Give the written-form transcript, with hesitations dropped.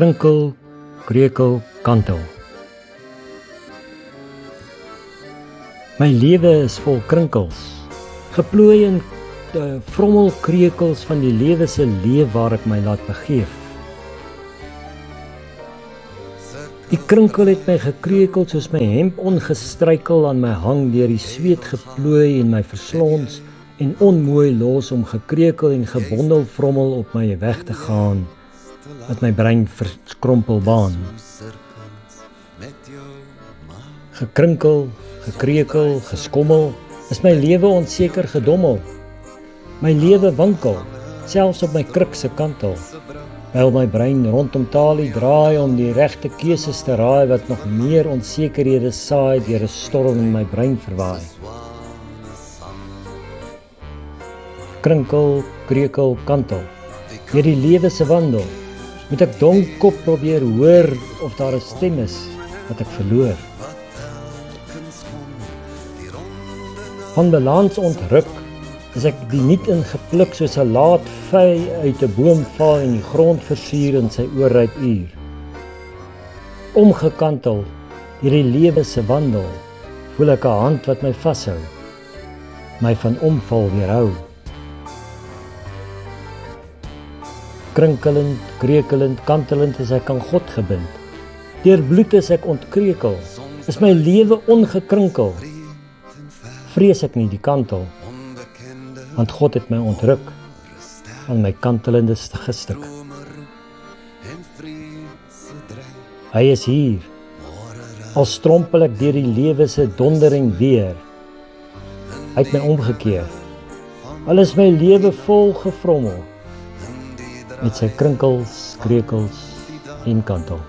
Krinkel, krekel, kantel. My lewe is vol krinkels, geplooi in vrommelkrekels van die lewe se leef waar ek my laat begeef. Die krinkel het my gekrekel soos my hemp ongestruikel aan my hang deur die sweet geplooi en my verslons en onmooi los om gekrekel en gebondel vrommel op my weg te gaan met my brein verskrompel baan. Gekrinkel, gekrekel, geskommel, is my lewe onseker gedommel. My lewe winkel, selfs op my kruk se kantel, terwyl my brein rondom talie draai om die regte keuses te raai wat nog meer onsekerhede saai deur 'n storm in my brein verwaai. Krinkel, krekel, kantel, deur die lewe se wandel, moet ek donkop probeer hoor of daar 'n stem is wat ek verloor. Van balans ontruk, is ek die niet ingepluk soos 'n laat vy uit 'n boom val en die grond versuur in sy oorryp uur. Omgekantel deur die lewe se wandel, voel ek 'n hand wat my vashou, my van omval weerhou. Krinkelend, krekelend, kantelend is ek aan God gebind. Deur bloed is ek ontkrekel, is my lewe ongekrinkel. Vrees ek nie die kantel, want God het my ontruk van my kantelende gestuk. Hy is hier, al strompel ek deur die lewe se dondering weer. Hy het my omgekeer, al is my lewe vol gevrommel, met sy krinkels, krekels en kantel.